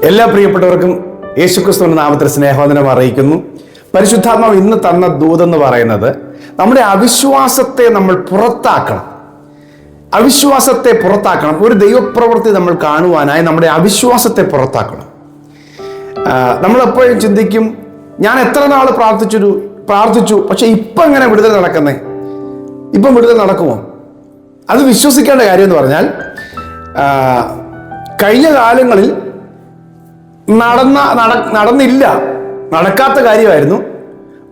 എല്ലാ പ്രിയപ്പെട്ടവർക്കും യേശുക്രിസ്തുവിന്റെ നാമത്തിൽ സ്നേഹവന്ദനം അറിയിക്കുന്നു. പരിശുദ്ധാത്മാവ് ഇന്ന് തന്ന ദൂതെന്ന് പറയുന്നത് നമ്മുടെ അവിശ്വാസത്തെ നമ്മൾ പുറത്താക്കണം. അവിശ്വാസത്തെ പുറത്താക്കണം. ഒരു ദൈവപ്രവൃത്തി നമ്മൾ കാണുവാനായി നമ്മുടെ അവിശ്വാസത്തെ പുറത്താക്കണം. നമ്മളെപ്പോഴും ചിന്തിക്കും, ഞാൻ എത്ര നാൾ പ്രാർത്ഥിച്ചു, പക്ഷെ ഇപ്പം എങ്ങനെ വിടുതൽ നടക്കുന്നേ? ഇപ്പം വിടുതൽ നടക്കുമോ? അത് വിശ്വസിക്കേണ്ട കാര്യം എന്ന് പറഞ്ഞാൽ, കഴിഞ്ഞ കാലങ്ങളിൽ നടന്നില്ല, നടക്കാത്ത കാര്യമായിരുന്നു.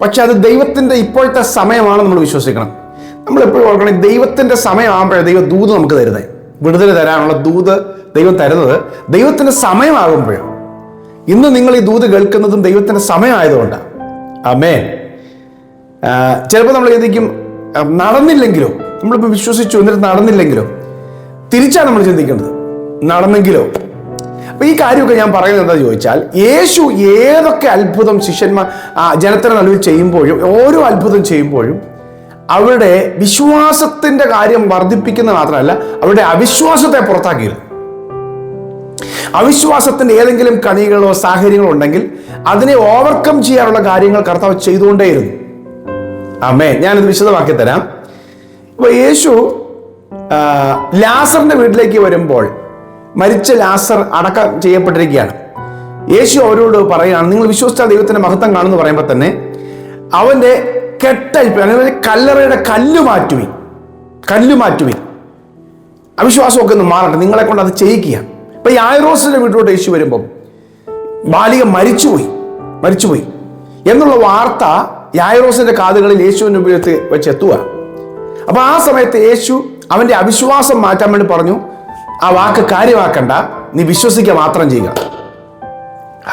പക്ഷെ അത് ദൈവത്തിൻ്റെ ഇപ്പോഴത്തെ സമയമാണ് നമ്മൾ വിശ്വസിക്കണം. നമ്മളെപ്പോഴും ഓർക്കണം, ദൈവത്തിൻ്റെ സമയമാകുമ്പോഴേ ദൈവ ദൂത് നമുക്ക് തരുന്നത്. വിടുതൽ തരാനുള്ള ദൂത് ദൈവം തരുന്നത് ദൈവത്തിൻ്റെ സമയമാകുമ്പോഴാണ്. ഇന്ന് നിങ്ങൾ ഈ ദൂത് കേൾക്കുന്നതും ദൈവത്തിൻ്റെ സമയമായതുകൊണ്ടാണ്. ആമേൻ. ചിലപ്പോൾ നമ്മൾ ചിന്തിക്കും, നടന്നില്ലെങ്കിലോ? നമ്മളിപ്പോൾ വിശ്വസിച്ചു, എന്നിട്ട് നടന്നില്ലെങ്കിലോ? തിരിച്ചാണ് നമ്മൾ ചിന്തിക്കേണ്ടത്, നടന്നെങ്കിലോ? അപ്പൊ ഈ കാര്യമൊക്കെ ഞാൻ പറയുന്നത് എന്താ ചോദിച്ചാൽ, യേശു ഏതൊക്കെ അത്ഭുതം ജനത്തിന് നടുവിൽ ചെയ്യുമ്പോഴും, ഓരോ അത്ഭുതം ചെയ്യുമ്പോഴും അവരുടെ വിശ്വാസത്തിന്റെ കാര്യം വർദ്ധിപ്പിക്കുന്ന മാത്രമല്ല, അവരുടെ അവിശ്വാസത്തെ പുറത്താക്കിയിരുന്നു. അവിശ്വാസത്തിന്റെ ഏതെങ്കിലും കണികളോ സാഹചര്യങ്ങളോ ഉണ്ടെങ്കിൽ അതിനെ ഓവർകം ചെയ്യാനുള്ള കാര്യങ്ങൾ കർത്താവ് ചെയ്തുകൊണ്ടേയിരുന്നു. ആമേൻ. ഞാനിത് വിശദമാക്കി തരാം. ഇപ്പൊ യേശു ലാസറിന്റെ വീട്ടിലേക്ക് വരുമ്പോൾ, മരിച്ച ലാസർ അടക്കം ചെയ്യപ്പെട്ടിരിക്കുകയാണ്. യേശു അവരോട് പറയുകയാണ്, നിങ്ങൾ വിശ്വസിച്ചാൽ ദൈവത്തിന്റെ മഹത്വം കാണുമെന്ന് പറയുമ്പോൾ തന്നെ അവന്റെ കല്ലറയുടെ കല്ല് മാറ്റുവിൻ, അവിശ്വാസമൊക്കെ ഒന്ന് മാറട്ടെ, നിങ്ങളെ കൊണ്ട് അത് ചെയ്യിക്കുക. ഇപ്പൊ യായിറോസിന്റെ വീട്ടിലോട്ട് യേശു വരുമ്പോൾ ബാലിക മരിച്ചുപോയി എന്നുള്ള വാർത്ത യായിറോസിന്റെ കാതുകളിൽ യേശുവിന്റെ ഉപയോഗത്തിൽ വെച്ച് എത്തുക. അപ്പൊ ആ സമയത്ത് യേശു അവന്റെ അവിശ്വാസം മാറ്റാൻ വേണ്ടി പറഞ്ഞു, ആ വാക്ക് കാര്യമാക്കണ്ട, നീ വിശ്വസിക്കുക മാത്രം ചെയ്യുക.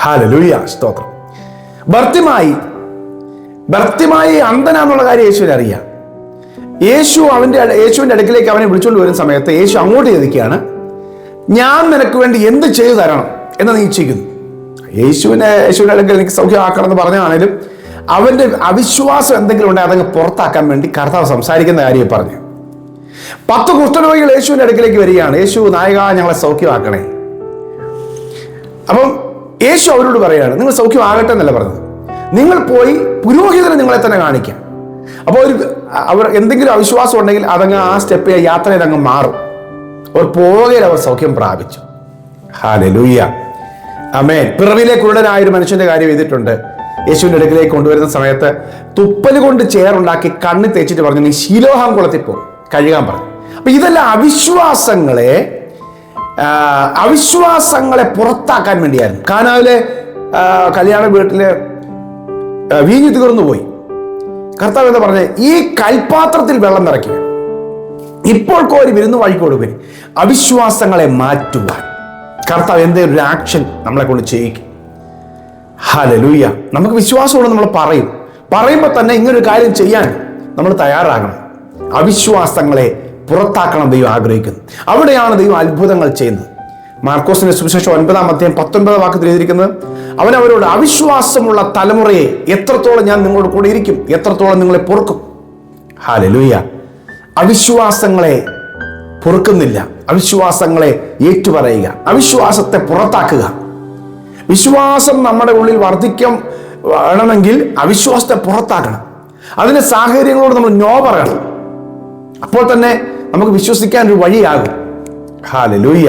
ഹല്ലേലൂയ, സ്തോത്രം. ഭർത്തിമായി അന്ധനാന്നുള്ള കാര്യം യേശുവിനെ അറിയാം. യേശുവിന്റെ അടുക്കിലേക്ക് അവനെ വിളിച്ചുകൊണ്ട് വരുന്ന സമയത്ത് യേശു അങ്ങോട്ട് ചോദിക്കുകയാണ്, ഞാൻ നിനക്ക് വേണ്ടി എന്ത് ചെയ്തു തരണം എന്ന് നീ ഇച്ഛിക്കുന്നു? യേശുവിന്റെ അടുക്കൽ എനിക്ക് സൗഖ്യമാക്കണം എന്ന് പറഞ്ഞാണെങ്കിലും അവന്റെ അവിശ്വാസം എന്തെങ്കിലും ഉണ്ടെങ്കിൽ അതങ്ങ് പുറത്താക്കാൻ വേണ്ടി കർത്താവ് സംസാരിക്കുന്ന കാര്യം പറഞ്ഞു. 10 കുഷ്ഠരോഗികൾ യേശുവിന്റെ അടുക്കിലേക്ക് വരികയാണ്. യേശു, നായക, ഞങ്ങളെ സൗഖ്യമാക്കണേ. അപ്പം യേശു അവരോട് പറയുകയാണ്, നിങ്ങൾ സൗഖ്യമാകട്ടെ എന്നല്ല പറഞ്ഞത്, നിങ്ങൾ പോയി പുരോഹിതനെ നിങ്ങളെ തന്നെ കാണിക്കാം. അപ്പോൾ അവർ എന്തെങ്കിലും അവിശ്വാസം ഉണ്ടെങ്കിൽ അതങ്ങ് ആ സ്റ്റെപ്പ് യാത്രയിൽ അങ്ങ് മാറും. അവർ പോകയിൽ അവർ സൗഖ്യം പ്രാപിച്ചു. ഹല്ലേലൂയ, ആമേൻ. പിറവിലെ കുരുടനായ ഒരു മനുഷ്യന്റെ കാര്യം ചെയ്തിട്ടുണ്ട്. യേശുവിന്റെ അടുക്കിലേക്ക് കൊണ്ടുവരുന്ന സമയത്ത് തുപ്പൽ കൊണ്ട് ചേറുണ്ടാക്കി കണ്ണ് തേച്ചിട്ട് പറഞ്ഞു, നീ ശിലോഹാം കുളത്തിൽ പോ, കഴുകാൻ പറഞ്ഞു. അപ്പൊ ഇതെല്ലാം അവിശ്വാസങ്ങളെ പുറത്താക്കാൻ വേണ്ടിയായിരുന്നു. കാനാവിലെ കല്യാണ വീട്ടില് വീഞ്ഞു തീർന്നു പോയി. കർത്താവ് എന്താ പറഞ്ഞത്? ഈ കൽപാത്രത്തിൽ വെള്ളം നിറയ്ക്കുക, ഇപ്പോൾ കോരി വിരുന്ന് വഴിക്ക് കൊടുക്കുക. അവിശ്വാസങ്ങളെ മാറ്റുവാൻ കർത്താവ് എന്തെങ്കിലും ഒരു ആക്ഷൻ നമ്മളെ കൊണ്ട് ചെയ്യിക്കും. ഹല്ലേലൂയ. നമുക്ക് വിശ്വാസമുള്ള നമ്മൾ പറയുമ്പോൾ തന്നെ ഇങ്ങനൊരു കാര്യം ചെയ്യാൻ നമ്മൾ തയ്യാറാകണം. അവിശ്വാസങ്ങളെ പുറത്താക്കണം ദൈവം ആഗ്രഹിക്കുന്നു. അവിടെയാണ് ദൈവം അത്ഭുതങ്ങൾ ചെയ്യുന്നത്. മാർക്കോസിന്റെ സുവിശേഷം 9-ാം അധ്യായം 19-ാം വാക്യത്തിൽ എഴുതിയിരിക്കുന്നത്, അവനവരോട്, അവിശ്വാസമുള്ള തലമുറയെ എത്രത്തോളം ഞാൻ നിങ്ങളോട് കൂടെ ഇരിക്കും, എത്രത്തോളം നിങ്ങളെ പൊറുക്കും. ഹല്ലേലൂയ. അവിശ്വാസങ്ങളെ പൊറുക്കുന്നില്ല, അവിശ്വാസങ്ങളെ ഏറ്റുപറയുക, അവിശ്വാസത്തെ പുറത്താക്കുക. വിശ്വാസം നമ്മുടെ ഉള്ളിൽ വേണമെങ്കിൽ അവിശ്വാസത്തെ പുറത്താക്കണം. അതിന്റെ സാഹചര്യങ്ങളോട് നമ്മൾ നോ പറയണം. അപ്പോൾ തന്നെ നമുക്ക് വിശ്വസിക്കാൻ ഒരു വഴിയാകും. ഹല്ലേലൂയ,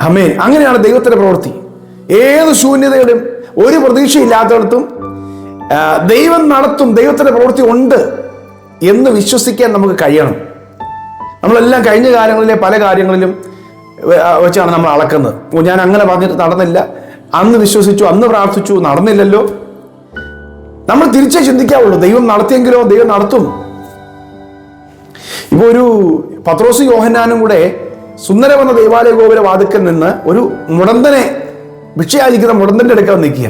ആമേൻ. അങ്ങനെയാണ് ദൈവത്തിന്റെ പ്രവൃത്തി. ഏത് ശൂന്യതയുടെയും ഒരു പ്രതീക്ഷയില്ലാത്തടത്തും ദൈവം നടത്തും, ദൈവത്തിന്റെ പ്രവൃത്തി ഉണ്ട് എന്ന് വിശ്വസിക്കാൻ നമുക്ക് കഴിയണം. നമ്മളെല്ലാം കഴിഞ്ഞ കാലങ്ങളിലെ പല കാര്യങ്ങളിലും വെച്ചാണ് നമ്മൾ അളക്കുന്നത്. ഞാൻ അങ്ങനെ പറഞ്ഞിട്ട് നടന്നില്ല, അന്ന് വിശ്വസിച്ചു, അന്ന് പ്രാർത്ഥിച്ചു, നടന്നില്ലല്ലോ. നമ്മൾ തിരിച്ചേ ചിന്തിക്കാവുള്ളൂ, ദൈവം നടത്തിയെങ്കിലോ ദൈവം നടത്തും. ഇപ്പൊ ഒരു പത്രോസ് യോഹന്നാനും കൂടെ സുന്ദരമെന്ന ദൈവാലയ ഗോപുര വാതിക്കൽ നിന്ന് ഒരു മുടന്തനെ, ഭിക്ഷയാചിക്കുന്ന മുടന്തന്റെ അടുക്കൽ നിൽക്കുക.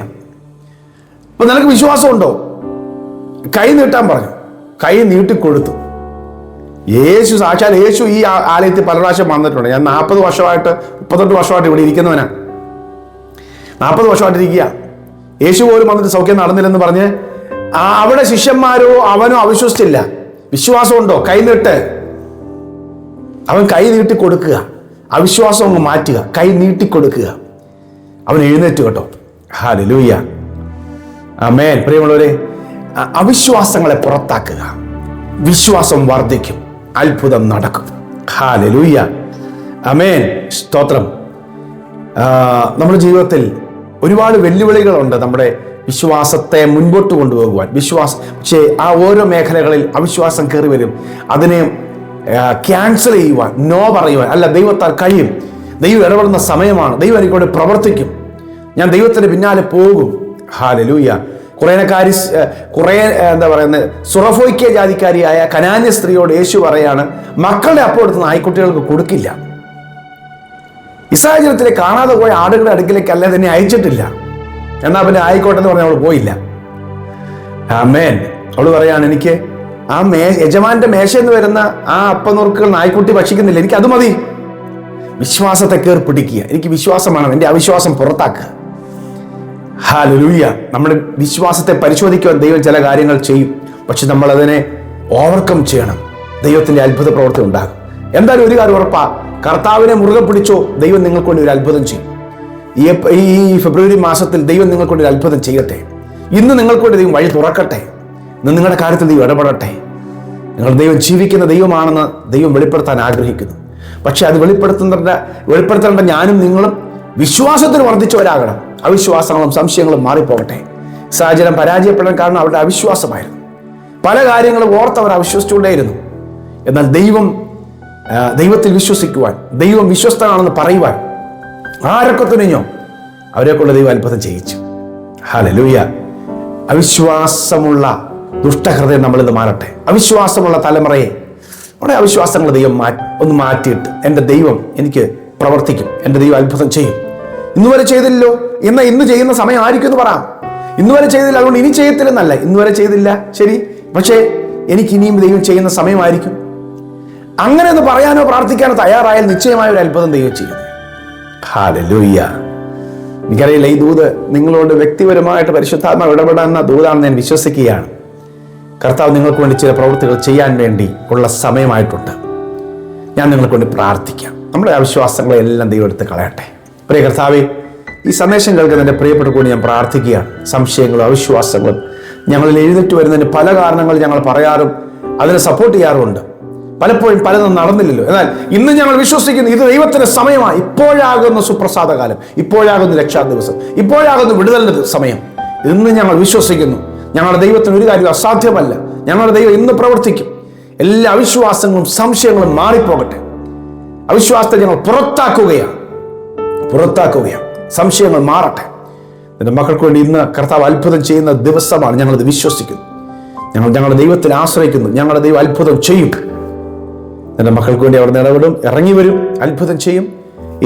അപ്പൊ നിനക്ക് വിശ്വാസമുണ്ടോ? കൈ നീട്ടാൻ പറഞ്ഞു. കൈ നീട്ടിക്കൊടുത്തു. സാക്ഷാൽ യേശു ഈ ആലയത്തിൽ പല പ്രാവശ്യം വന്നിട്ടുണ്ട്. ഞാൻ 38 വർഷമായിട്ട് ഇവിടെ ഇരിക്കുന്നവനാ. 40 വർഷമായിട്ട് ഇരിക്കുക. യേശു പോലും വന്നിട്ട് സൗഖ്യം നടന്നില്ലെന്ന് പറഞ്ഞ് അവിടെ ശിഷ്യന്മാരോ അവനോ അവിശ്വസിച്ചില്ല. വിശ്വാസമുണ്ടോ? കൈ നീട്ട്. അവൻ കൈ നീട്ടി കൊടുക്കുക, അവിശ്വാസം അങ്ങ് മാറ്റുക, കൈ നീട്ടിക്കൊടുക്കുക. അവൻ എഴുന്നേറ്റ് കേട്ടോ. ഹല്ലേലൂയ, ആമേൻ. പ്രിയമുള്ളവരെ, അവിശ്വാസങ്ങളെ പുറത്താക്കുക. വിശ്വാസം വർദ്ധിക്കും, അത്ഭുതം നടക്കും. ഹല്ലേലൂയ, ആമേൻ. സ്തോത്രം. നമ്മുടെ ജീവിതത്തിൽ ഒരുപാട് വെല്ലുവിളികളുണ്ട് നമ്മുടെ വിശ്വാസത്തെ മുൻപോട്ട് കൊണ്ടുപോകുവാൻ. പക്ഷേ ആ ഓരോ മേഖലകളിൽ അവിശ്വാസം കയറി വരും. അതിനെ ക്യാൻസൽ ചെയ്യുവാൻ, നോ പറയുവാൻ, അല്ല, ദൈവത്താൽ കഴിയും. ദൈവം ഇടപെടുന്ന സമയമാണ്. ദൈവം എനിക്കൊണ്ട് പ്രവർത്തിക്കും. ഞാൻ ദൈവത്തിന് പിന്നാലെ പോകും. ഹല്ലേലൂയ. എന്താ പറയുന്നത്, സുറഫോയ്ക്ക ജാതിക്കാരിയായ കനാന്യ സ്ത്രീയോട് യേശു പറയാണ്, മക്കളുടെ അപ്പം എടുത്ത് നായ്ക്കുട്ടികൾക്ക് കൊടുക്കില്ല. ഈ സാഹചര്യത്തിൽ കാണാതെ പോയ ആടുകളുടെ അടുക്കിലേക്ക് അല്ലേ തന്നെ അയച്ചിട്ടില്ല. എന്നാ പിന്നെ ആയിക്കോട്ടെ എന്ന് പറഞ്ഞാൽ അവൾ പോയില്ല. ആമേൻ. അവള് പറയാണ്, എനിക്ക് ആ യജമാന്റെ മേശയെന്ന് വരുന്ന ആ അപ്പനുറുക്കുകൾ നായ്ക്കുട്ടി ഭക്ഷിക്കുന്നില്ല, എനിക്ക് അത് മതി. വിശ്വാസത്തെ കയറി പിടിക്കുക. എനിക്ക് വിശ്വാസമാണ്, എൻ്റെ അവിശ്വാസം പുറത്താക്കുക. ഹല്ലേലൂയ. നമ്മുടെ വിശ്വാസത്തെ പരിശോധിക്കുവാൻ ദൈവം ചില കാര്യങ്ങൾ ചെയ്യും. പക്ഷെ നമ്മൾ അതിനെ ഓവർകം ചെയ്യണം. ദൈവത്തിന്റെ അത്ഭുത പ്രവൃത്തി ഉണ്ടാകും. എന്തായാലും ഒരു കാര്യം ഉറപ്പാ, കർത്താവിനെ മുറുകെ പിടിച്ചോ, ദൈവം നിങ്ങൾക്ക് വേണ്ടി ഒരു അത്ഭുതം ചെയ്യും. ഈ ഫെബ്രുവരി മാസത്തിൽ ദൈവം നിങ്ങൾക്ക് വേണ്ടി ഒരു അത്ഭുതം ചെയ്യട്ടെ. ഇന്ന് നിങ്ങൾക്ക് വേണ്ടി ദൈവം വഴി തുറക്കട്ടെ. ഇന്ന് നിങ്ങളുടെ കാര്യത്തിൽ ദൈവം ഇടപെടട്ടെ. നിങ്ങൾ ദൈവം ജീവിക്കുന്ന ദൈവമാണെന്ന് ദൈവം വെളിപ്പെടുത്താൻ ആഗ്രഹിക്കുന്നു. പക്ഷെ അത് വെളിപ്പെടുത്തേണ്ട ഞാനും നിങ്ങളും വിശ്വാസത്തിൽ വർദ്ധിച്ചവരാകണം. അവിശ്വാസങ്ങളും സംശയങ്ങളും മാറിപ്പോകട്ടെ. സാഹചര്യം പരാജയപ്പെടാൻ കാരണം അവരുടെ അവിശ്വാസമായിരുന്നു. പല കാര്യങ്ങളും ഓർത്തവർ അവിശ്വസിച്ചുകൊണ്ടേയിരുന്നു. എന്നാൽ ദൈവത്തിൽ വിശ്വസിക്കുവാൻ, ദൈവം വിശ്വസ്തനാണെന്ന് പറയുവാൻ ആരൊക്കെ തുനിഞ്ഞോ അവരെ കൊണ്ട് ദൈവം അത്ഭുതം ചെയ്യിച്ചു. ഹല്ലേലൂയ. അവിശ്വാസമുള്ള ദുഷ്ടഹൃദയം നമ്മളിത് മാറട്ടെ. അവിശ്വാസമുള്ള തലമുറയെ നമ്മുടെ അവിശ്വാസങ്ങൾ ദൈവം ഒന്ന് മാറ്റിയിട്ട്, എൻ്റെ ദൈവം എനിക്ക് പ്രവർത്തിക്കും, എൻ്റെ ദൈവം അത്ഭുതം ചെയ്യും. ഇന്നുവരെ ചെയ്തില്ലല്ലോ, ഇന്ന് ചെയ്യുന്ന സമയം ആയിരിക്കും എന്ന് പറയാം. ഇന്നുവരെ ചെയ്തില്ല, അതുകൊണ്ട് ഇനി ചെയ്യത്തില്ലെന്നല്ല. ഇന്നുവരെ ചെയ്തില്ല, ശരി, പക്ഷേ എനിക്ക് ഇനിയും ദൈവം ചെയ്യുന്ന സമയമായിരിക്കും. അങ്ങനെ ഒന്ന് പറയാനോ പ്രാർത്ഥിക്കാനോ തയ്യാറായാൽ നിശ്ചയമായ ഒരു അത്ഭുതം ദൈവം ചെയ്യും. ഹല്ലേലൂയ. എനിക്കറിയില്ല, ഈ ദൂത് നിങ്ങളോട് വ്യക്തിപരമായിട്ട് പരിശുദ്ധാത്മാവ് ഇടപെടാവുന്ന ദൂതാണെന്ന് ഞാൻ വിശ്വസിക്കുകയാണ്. കർത്താവ് നിങ്ങൾക്ക് വേണ്ടി ചില പ്രവൃത്തികൾ ചെയ്യാൻ വേണ്ടി ഉള്ള സമയമായിട്ടുണ്ട്. ഞാൻ നിങ്ങൾക്ക് വേണ്ടി പ്രാർത്ഥിക്കാം. നമ്മുടെ അവിശ്വാസങ്ങളെല്ലാം ദൈവം എടുത്ത് കളയട്ടെ. പ്രിയ കർത്താവേ, ഈ സന്ദേശം കേൾക്കുന്ന എൻ്റെ പ്രിയപ്പെട്ട കൂടി ഞാൻ പ്രാർത്ഥിക്കുകയാണ്. സംശയങ്ങളും അവിശ്വാസങ്ങളും ഞങ്ങളിൽ എഴുന്നേറ്റ് വരുന്നതിന് പല കാരണങ്ങൾ ഞങ്ങൾ പറയാറും അതിനെ സപ്പോർട്ട് ചെയ്യാറുമുണ്ട്. പലപ്പോഴും പലതും നടന്നില്ലല്ലോ. എന്നാൽ ഇന്ന് ഞങ്ങൾ വിശ്വസിക്കുന്നു, ഇത് ദൈവത്തിന്റെ സമയമാണ്. ഇപ്പോഴാകുന്ന സുപ്രസാദ കാലം, ഇപ്പോഴാകുന്ന രക്ഷാ ദിവസം, ഇപ്പോഴാകുന്ന വിടുതലിന്റെ സമയം. ഇന്ന് ഞങ്ങൾ വിശ്വസിക്കുന്നു, ഞങ്ങളുടെ ദൈവത്തിന് ഒരു കാര്യം അസാധ്യമല്ല. ഞങ്ങളുടെ ദൈവം ഇന്ന് പ്രവർത്തിക്കും. എല്ലാ അവിശ്വാസങ്ങളും സംശയങ്ങളും മാറിപ്പോകട്ടെ. അവിശ്വാസത്തെ ഞങ്ങൾ പുറത്താക്കുകയാണ്. സംശയങ്ങൾ മാറട്ടെ. എൻ്റെ മക്കൾക്ക് വേണ്ടി ഇന്ന് കർത്താവ് അത്ഭുതം ചെയ്യുന്ന ദിവസമാണ്. ഞങ്ങളത് വിശ്വസിക്കുന്നു. ഞങ്ങളുടെ ദൈവത്തിൽ ആശ്രയിക്കുന്നു. ഞങ്ങളുടെ ദൈവം അത്ഭുതം ചെയ്യും. എൻ്റെ മക്കൾക്ക് വേണ്ടി അവിടെ ഇടപെടും, ഇറങ്ങി വരും, അത്ഭുതം ചെയ്യും.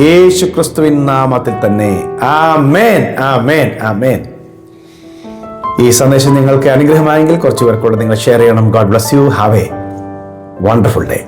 യേശു ക്രിസ്തുവിൻ നാമത്തിൽ തന്നെ. ആമേൻ, ആമേൻ, ആമേൻ. ഈ സന്ദേശം നിങ്ങൾക്ക് അനുഗ്രഹമായെങ്കിൽ കുറച്ച് പേർക്കൂടെ നിങ്ങൾ ഷെയർ ചെയ്യണം. God bless you. Have A wonderful day.